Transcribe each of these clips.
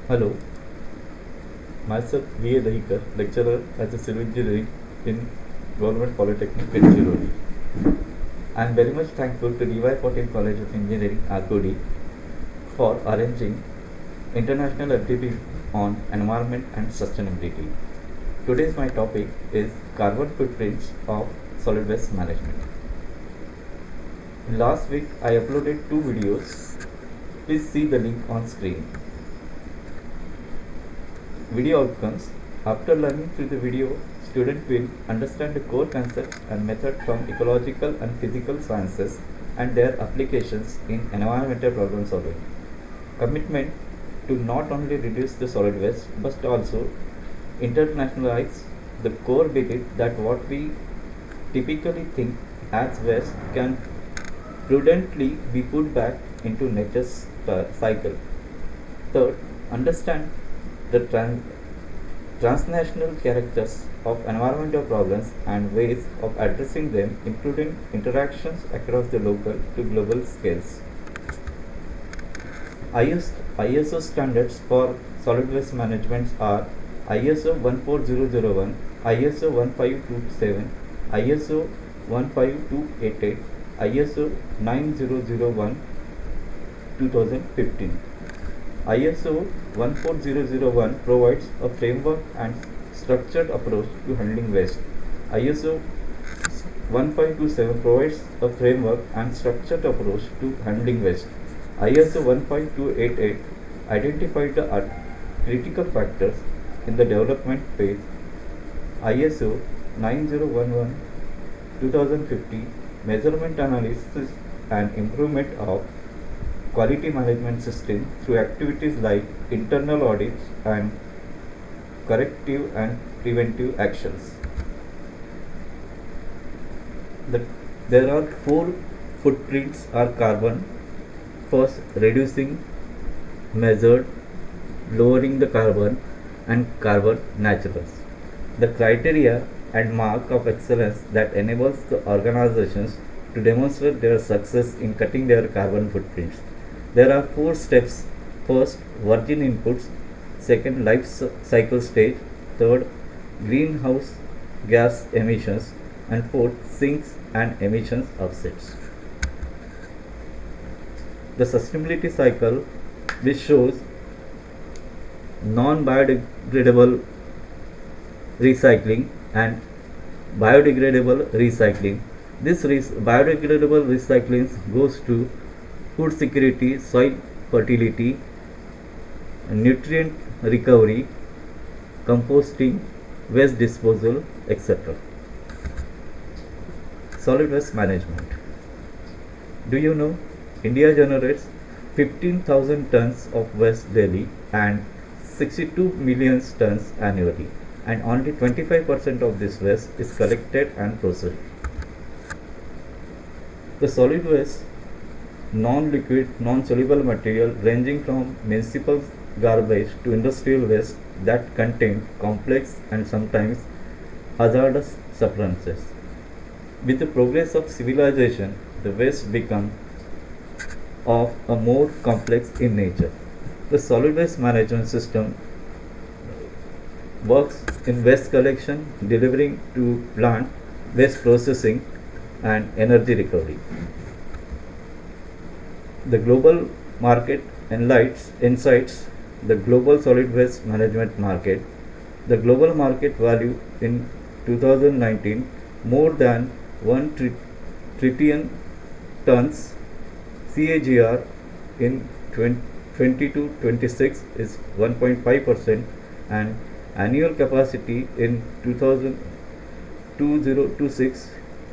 Hello, myself V.A. Dahikar, lecturer at the Civil Engineering in Government Polytechnic, Gadchiroli. I am very much thankful to D.Y. Patil College of Engineering, Agodi, for arranging international activity on environment and sustainability. Today's my topic is carbon footprints of solid waste management. Last week I uploaded two videos. Please see the link on screen. Video outcomes. After learning through the video, student will understand the core concepts and methods from ecological and physical sciences and their applications in environmental problem solving. Commitment to not only reduce the solid waste but also internationalize the core belief that what we typically think as waste can prudently be put back into nature's cycle. Third, understand the transnational characters of environmental problems and ways of addressing them, including interactions across the local to global scales. ISO standards for solid waste management are ISO 14001, ISO 1527, ISO 15288, ISO 9001 2015. ISO 14001 provides a framework and structured approach to handling waste. ISO 1527 provides a framework and structured approach to handling waste. ISO 15288 identified the critical factors in the development phase. ISO 9011 2050 measurement analysis and improvement of quality management system through activities like internal audits and corrective and preventive actions. There are four footprints are carbon. First, reducing, measured, lowering the carbon and carbon naturals. The criteria and mark of excellence that enables the organizations to demonstrate their success in cutting their carbon footprints. There are four steps. First, virgin inputs. Second, life cycle stage. Third, greenhouse gas emissions. And fourth, sinks and emissions offsets. The sustainability cycle, which shows non-biodegradable recycling and biodegradable recycling. This biodegradable recycling goes to food security, soil fertility, nutrient recovery, composting, waste disposal, etc. Solid waste management. Do you know India generates 15,000 tons of waste daily and 62 million tons annually, and only 25% of this waste is collected and processed. The solid waste, non-liquid, non-soluble material ranging from municipal garbage to industrial waste that contain complex and sometimes hazardous substances. With the progress of civilization, the waste become of a more complex in nature. The solid waste management system works in waste collection, delivering to plant, waste processing and energy recovery. The global market insights the global solid waste management market. The global market value in 2019 more than 1 trillion tons. CAGR in 2022-26 is 1.5% and annual capacity in 2026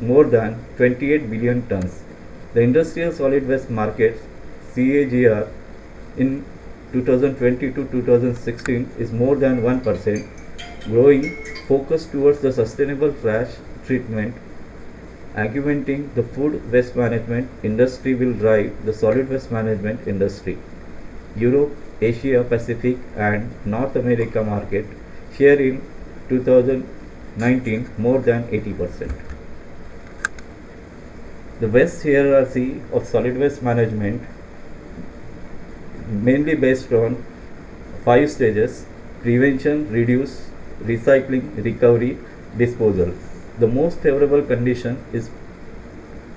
more than 28 billion tons. The industrial solid waste market CAGR in 2020 to 2016 is more than 1%, growing focus towards the sustainable trash treatment. Augmenting the food waste management industry will drive the solid waste management industry. Europe, Asia Pacific and North America market share in 2019 more than 80%. The waste hierarchy of solid waste management mainly based on 5 stages: prevention, reduce, recycling, recovery, disposal. The most favorable condition is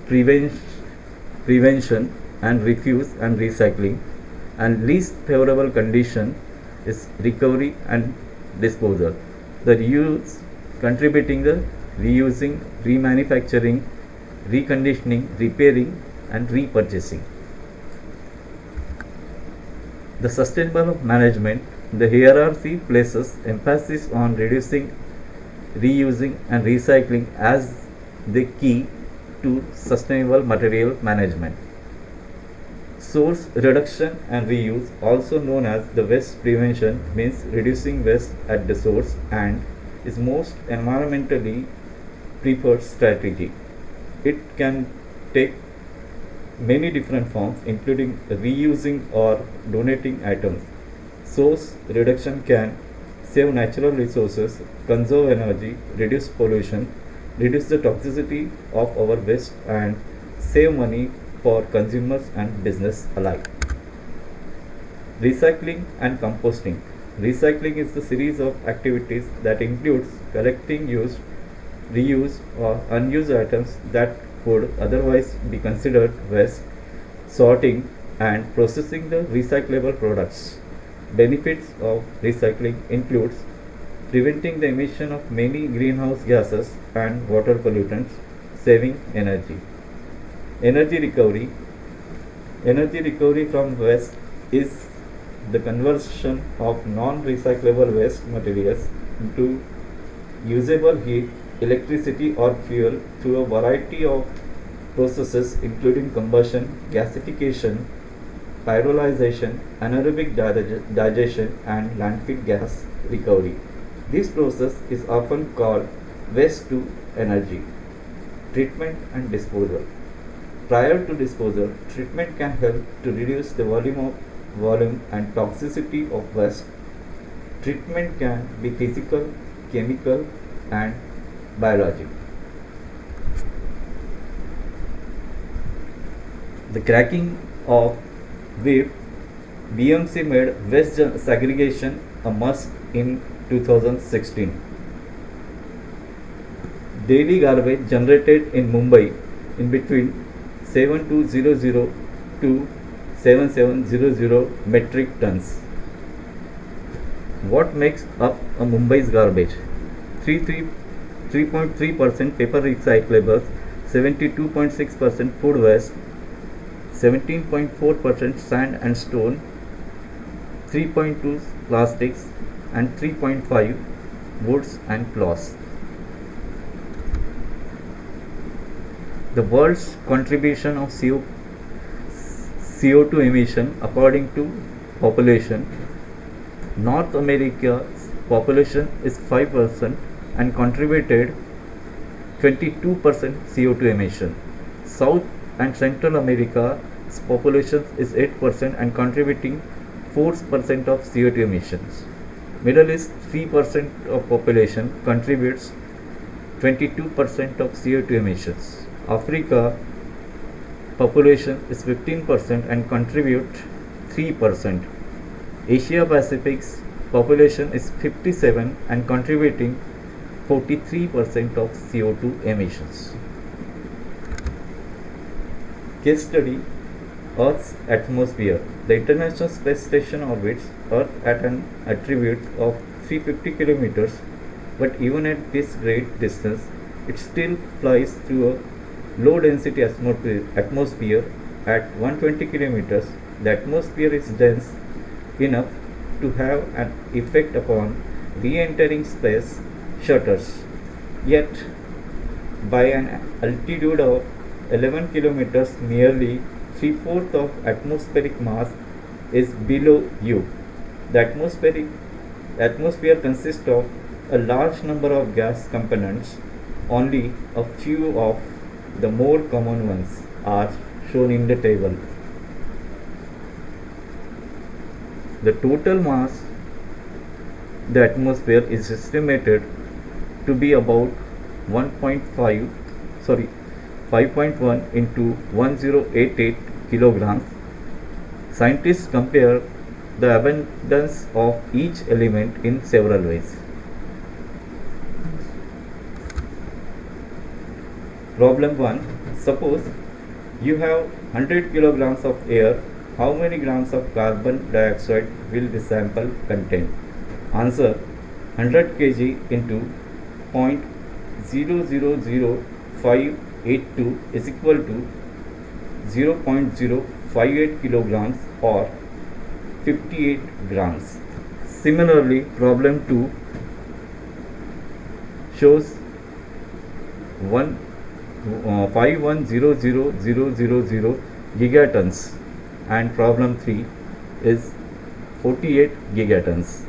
prevention, prevention and refuse and recycling, and least favorable condition is recovery and disposal. The reuse contributing the reusing, remanufacturing, reconditioning, repairing and repurchasing. The sustainable management, the hierarchy places emphasis on reducing, reusing and recycling as the key to sustainable material management. Source reduction and reuse, also known as the waste prevention, means reducing waste at the source and is most environmentally preferred strategy. It can take many different forms, including reusing or donating items. Source reduction can save natural resources, conserve energy, reduce pollution, reduce the toxicity of our waste, and save money for consumers and business alike. Recycling and composting. Recycling is the series of activities that includes collecting used, reused, or unused items that would otherwise be considered waste, sorting and processing the recyclable products. Benefits of recycling includes preventing the emission of many greenhouse gases and water pollutants, saving energy. Energy recovery. Energy recovery from waste is the conversion of non-recyclable waste materials into usable heat, electricity or fuel through a variety of processes including combustion, gasification, pyrolyzation, anaerobic digestion and landfill gas recovery. This process is often called waste to energy. Treatment and disposal. Prior to disposal, treatment can help to reduce the volume and toxicity of waste. Treatment can be physical, chemical and biological. The cracking of whip, BMC made waste segregation a must in 2016. Daily garbage generated in Mumbai in between 7200 to 7700 metric tons. What makes up a Mumbai's garbage? 3.3% paper recyclables, 72.6% food waste, 17.4% sand and stone, 3.2 plastics and 3.5 woods and cloths. The world's contribution of CO2 emission according to population. North America's population is 5% and contributed 22% CO2 emission. South and Central America's population is 8% and contributing 4% of CO2 emissions. Middle East 3% of population contributes 22% of CO2 emissions. Africa population is 15% and contribute 3%. Asia Pacific's population is 57 and contributing 43% of CO2 emissions. Case study: Earth's atmosphere. The International Space Station orbits Earth at an altitude of 350 kilometers, but even at this great distance, it still flies through a low density atmosphere at 120 kilometers. The atmosphere is dense enough to have an effect upon re-entering space shuttles. Yet, by an altitude of 11 kilometers, nearly 3/4 of atmospheric mass is below you. The atmosphere consists of a large number of gas components. Only a few of the more common ones are shown in the table. The total mass the atmosphere is estimated to be about 5.1 into 1088 kilograms. Scientists compare the abundance of each element in several ways. Problem 1. Suppose you have 100 kilograms of air. How many grams of carbon dioxide will the sample contain? Answer: 100 kg into 0.000582 is equal to 0.058 kilograms or 58 grams. Similarly, problem 2 shows 5100,000 gigatons and problem 3 is 48 gigatons.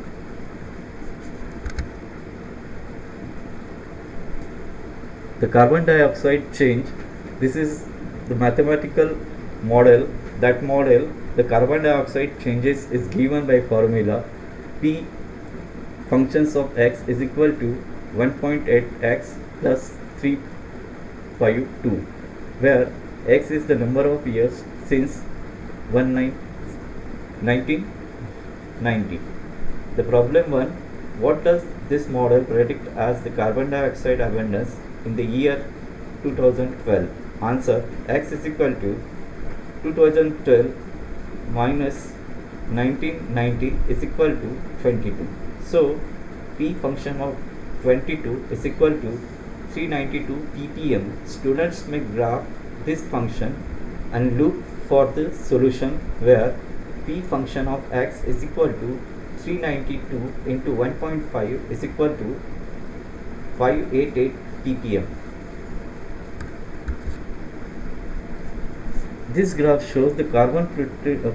The carbon dioxide change, this is the mathematical model. That model, the carbon dioxide changes is given by formula P functions of x is equal to 1.8x plus 352, where x is the number of years since 1990. The problem 1, what does this model predict as the carbon dioxide abundance in the year 2012? Answer: x is equal to 2012 minus 1990 is equal to 22. So P function of 22 is equal to 392 ppm. Students may graph this function and look for the solution where P function of x is equal to 392 into 1.5 is equal to 588 ppm. This graph shows the carbon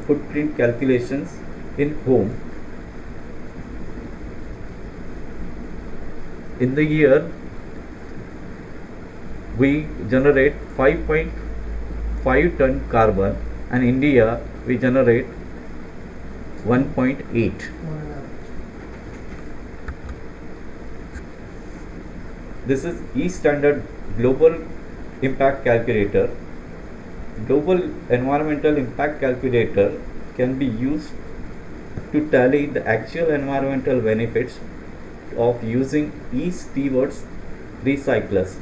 footprint calculations in home. In the year, we generate 5.5 ton carbon, and in India we generate 1.8. This is E-Standard Global Impact Calculator. Global Environmental Impact Calculator can be used to tally the actual environmental benefits of using E-Stewards recyclers.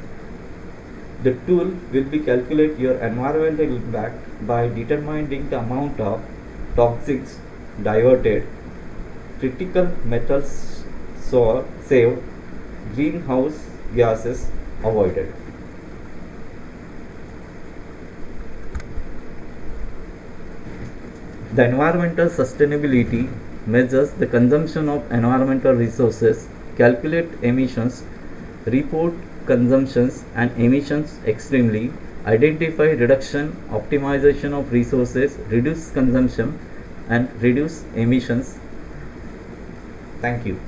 The tool will be calculate your environmental impact by determining the amount of toxics diverted, critical metals saved, greenhouse gases avoided. The environmental sustainability measures the consumption of environmental resources, calculate emissions, report consumptions and emissions extremely, identify reduction, optimization of resources, reduce consumption and reduce emissions. Thank you.